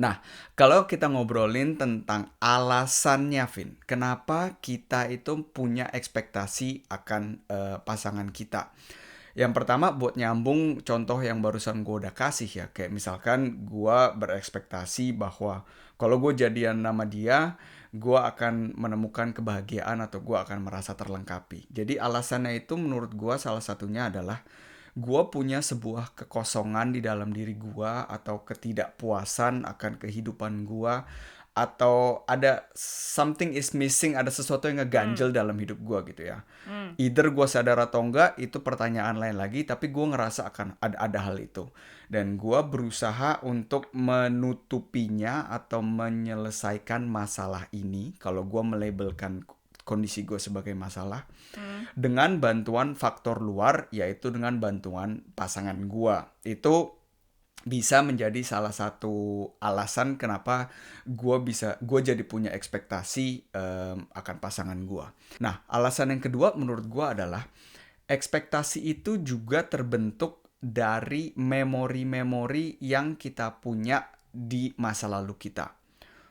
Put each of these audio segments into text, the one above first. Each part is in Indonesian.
Nah, kalau kita ngobrolin tentang alasannya, Vin, kenapa kita itu punya ekspektasi akan pasangan kita? Yang pertama buat nyambung contoh yang barusan gue udah kasih ya. Kayak misalkan gue berekspektasi bahwa kalau gue jadian sama dia, gue akan menemukan kebahagiaan atau gue akan merasa terlengkapi. Jadi alasannya itu menurut gue salah satunya adalah gue punya sebuah kekosongan di dalam diri gue atau ketidakpuasan akan kehidupan gue atau ada something is missing, ada sesuatu yang Hmm, ngeganjel dalam hidup gue gitu ya. hmm, Either gue sadar atau enggak itu pertanyaan lain lagi, tapi gue ngerasa akan ada hal itu dan gue berusaha untuk menutupinya atau menyelesaikan masalah ini kalau gue melabelkan kondisi gue sebagai masalah hmm. dengan bantuan faktor luar, yaitu dengan bantuan pasangan gua. Itu bisa menjadi salah satu alasan kenapa gue jadi punya ekspektasi akan pasangan gua. Nah, alasan yang kedua menurut gua adalah ekspektasi itu juga terbentuk dari memori-memori yang kita punya di masa lalu kita.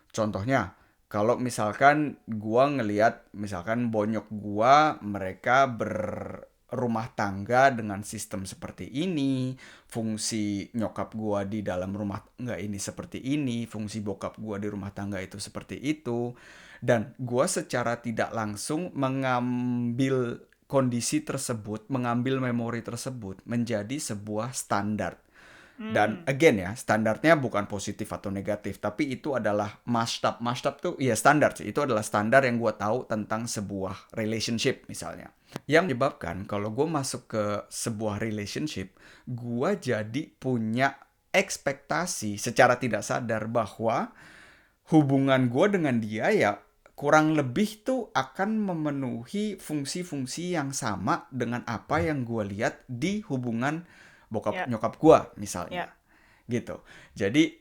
Contohnya, kalau misalkan gua ngelihat misalkan bonyok gua mereka berumah tangga dengan sistem seperti ini, fungsi nyokap gua di dalam rumah tangga ini seperti ini, fungsi bokap gua di rumah tangga itu seperti itu, dan gua secara tidak langsung mengambil kondisi tersebut, mengambil memori tersebut menjadi sebuah standar. Dan Hmm. again ya, standarnya bukan positif atau negatif, tapi itu adalah mashtab. Mashtab tuh ya standar sih. Itu adalah standar yang gue tahu tentang sebuah relationship misalnya. Yang menyebabkan kalau gue masuk ke sebuah relationship, gue jadi punya ekspektasi secara tidak sadar bahwa hubungan gue dengan dia ya kurang lebih tuh akan memenuhi fungsi-fungsi yang sama dengan apa yang gue lihat di hubungan bokap Ya, nyokap gue misalnya ya. gitu. Jadi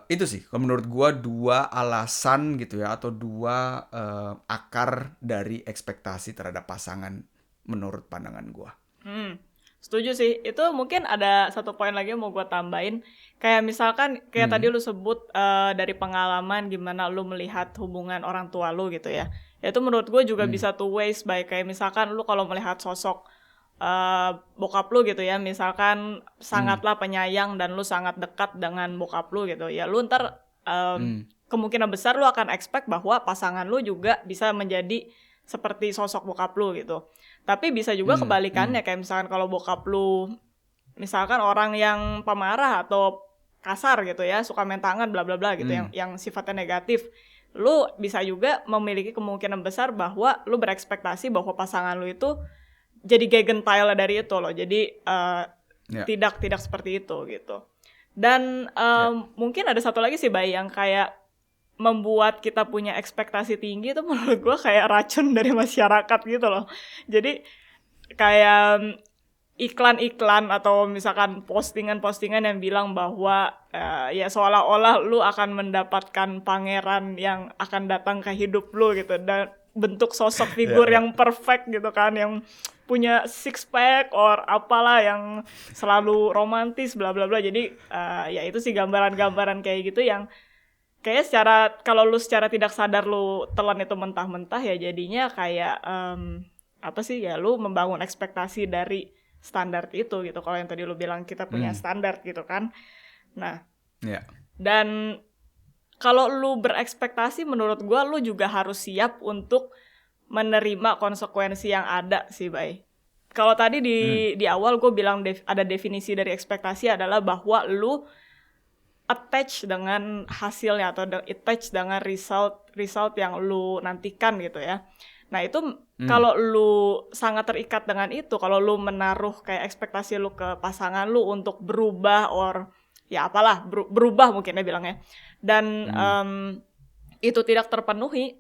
itu sih kalau menurut gue dua alasan gitu ya atau dua akar dari ekspektasi terhadap pasangan menurut pandangan gue. Hmm, setuju sih. Itu mungkin ada satu poin lagi yang mau gue tambahin. Kayak misalkan, kayak tadi Hmm. lu sebut dari pengalaman gimana lu melihat hubungan orang tua lu gitu ya. Itu menurut gue juga Hmm. bisa two ways. Baik kayak misalkan lu kalau melihat sosok bokap lu gitu ya. Misalkan Hmm. sangatlah penyayang dan lu sangat dekat dengan bokap lu gitu. Ya lu ntar Hmm. kemungkinan besar lu akan expect bahwa pasangan lu juga bisa menjadi seperti sosok bokap lu gitu. Tapi bisa juga Hmm. Hmm. kebalikannya, kayak misalkan kalau bokap lu misalkan orang yang pemarah atau kasar gitu ya, suka main tangan bla bla bla gitu Hmm. yang sifatnya negatif. Lu bisa juga memiliki kemungkinan besar bahwa lu berekspektasi bahwa pasangan lu itu jadi gagentile dari itu loh. Jadi Ya. tidak seperti itu gitu. Dan Ya. mungkin ada satu lagi sih Bay yang kayak membuat kita punya ekspektasi tinggi itu menurut gue kayak racun dari masyarakat gitu loh. Jadi kayak iklan-iklan atau misalkan postingan-postingan yang bilang bahwa ya seolah-olah lu akan mendapatkan pangeran yang akan datang ke hidup lu gitu, dan bentuk sosok Ya. figur Ya. yang perfect gitu kan, yang punya six pack or apalah, yang selalu romantis bla bla bla. Jadi ya itu sih gambaran-gambaran kayak gitu yang kayaknya kalau lu secara tidak sadar lu telan itu mentah-mentah, ya jadinya kayak apa sih ya, lu membangun ekspektasi dari standar itu gitu. Kalau yang tadi lu bilang kita punya Hmm. standar gitu kan. Nah, Ya. dan kalau lu berekspektasi, menurut gua lu juga harus siap untuk menerima konsekuensi yang ada sih, Bay. Kalau tadi Hmm. di awal gue bilang ada definisi dari ekspektasi adalah bahwa lu attach dengan hasilnya atau attach dengan result yang lu nantikan gitu ya. Nah itu Hmm. kalau lu sangat terikat dengan itu, kalau lu menaruh kayak ekspektasi lu ke pasangan lu untuk berubah or ya apalah berubah mungkin ya bilangnya, dan Hmm. itu tidak terpenuhi,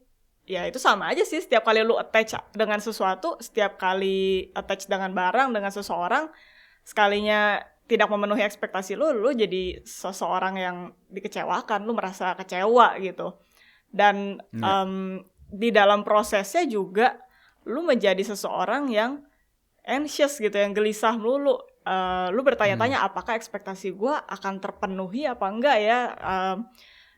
ya itu sama aja sih setiap kali lu attach dengan sesuatu, setiap kali attach dengan barang, dengan seseorang, sekalinya tidak memenuhi ekspektasi lu, lu jadi seseorang yang dikecewakan, lu merasa kecewa gitu. Dan Ya. di dalam prosesnya juga lu menjadi seseorang yang anxious gitu, yang gelisah melulu. Lu Hmm. bertanya-tanya apakah ekspektasi gue akan terpenuhi apa enggak ya.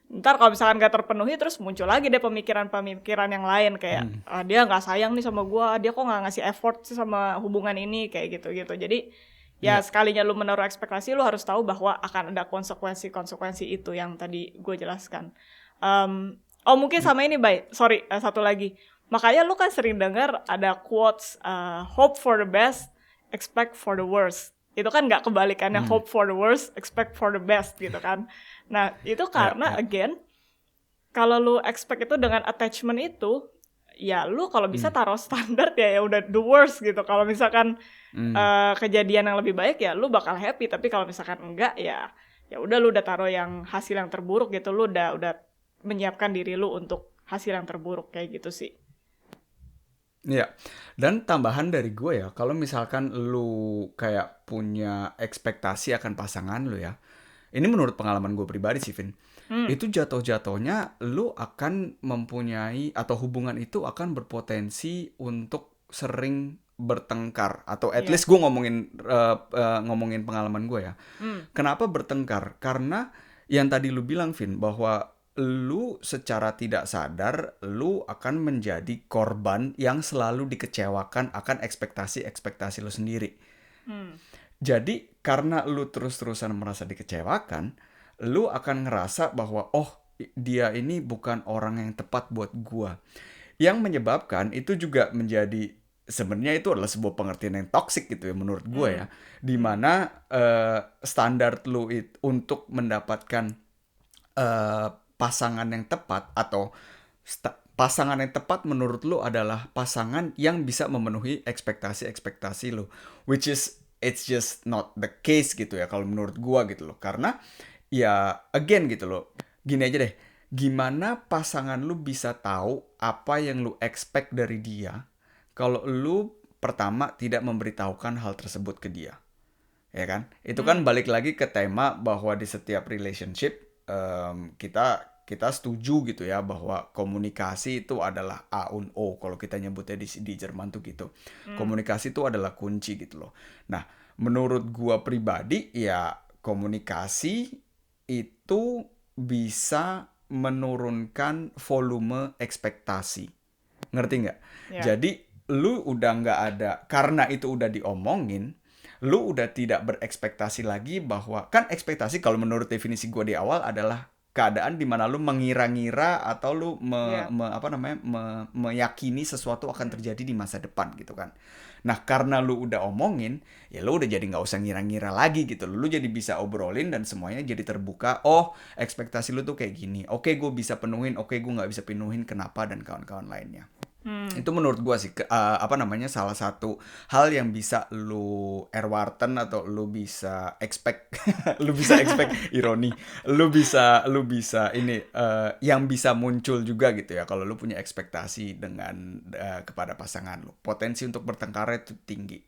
Ntar kalau misalkan gak terpenuhi, terus muncul lagi deh pemikiran-pemikiran yang lain kayak dia nggak sayang nih sama gua, dia kok nggak ngasih effort sih sama hubungan ini kayak gitu-gitu. Jadi ya Iya. sekalinya lu menaruh ekspektasi, lu harus tahu bahwa akan ada konsekuensi itu yang tadi gue jelaskan. Mungkin sama ini, sorry, satu lagi. Makanya lu kan sering dengar ada quotes, hope for the best, expect for the worst. Itu kan nggak kebalikannya hope for the worst, expect for the best gitu kan. Nah, itu karena again, kalau lu expect itu dengan attachment itu, ya lu kalau bisa taruh standar ya udah the worst gitu. Kalau misalkan kejadian yang lebih baik ya lu bakal happy, tapi kalau misalkan enggak ya udah lu udah taruh yang hasil yang terburuk gitu. Lu udah menyiapkan diri lu untuk hasil yang terburuk kayak gitu sih. Iya, dan tambahan dari gue ya, kalau misalkan lu kayak punya ekspektasi akan pasangan lu ya, ini menurut pengalaman gue pribadi sih, Vin, itu jatuh-jatuhnya lu akan mempunyai, atau hubungan itu akan berpotensi untuk sering bertengkar, atau at least gue ngomongin pengalaman gue ya. Kenapa bertengkar? Karena yang tadi lu bilang, Vin, bahwa lu secara tidak sadar lu akan menjadi korban yang selalu dikecewakan akan ekspektasi-ekspektasi lu sendiri. Jadi karena lu terus-terusan merasa dikecewakan, lu akan ngerasa bahwa dia ini bukan orang yang tepat buat gua. Yang menyebabkan itu juga menjadi, sebenarnya itu adalah sebuah pengertian yang toksik gitu ya menurut gua ya. Dimana standar lu untuk mendapatkan pasangan yang tepat, atau pasangan yang tepat menurut lu adalah pasangan yang bisa memenuhi ekspektasi-ekspektasi lu, which is it's just not the case gitu ya kalau menurut gua gitu loh. Karena ya again gitu loh, gini aja deh, gimana pasangan lu bisa tahu apa yang lu expect dari dia kalau lu pertama tidak memberitahukan hal tersebut ke dia, ya kan? Itu kan balik lagi ke tema bahwa di setiap relationship kita setuju gitu ya bahwa komunikasi itu adalah A und O, kalau kita nyebutnya di Jerman tuh gitu. Komunikasi itu adalah kunci gitu loh. Nah, menurut gua pribadi ya komunikasi itu bisa menurunkan volume ekspektasi. Ngerti nggak? Yeah. Jadi lu udah nggak ada, karena itu udah diomongin, lu udah tidak berekspektasi lagi bahwa, kan ekspektasi kalau menurut definisi gue di awal adalah keadaan di mana lu mengira-ngira atau lu meyakini sesuatu akan terjadi di masa depan gitu kan. Nah, karena lu udah omongin, ya lu udah jadi nggak usah ngira-ngira lagi gitu. Lu jadi bisa obrolin dan semuanya jadi terbuka. Oh, ekspektasi lu tuh kayak gini. Oke, gue bisa penuhin. Oke, gue nggak bisa penuhin. Kenapa? Dan kawan-kawan lainnya. Itu menurut gua sih salah satu hal yang bisa lu erwarten atau lu bisa expect lu bisa expect ironi. Lu bisa ini yang bisa muncul juga gitu ya kalau lu punya ekspektasi dengan kepada pasangan lu. Potensi untuk bertengkar itu tinggi.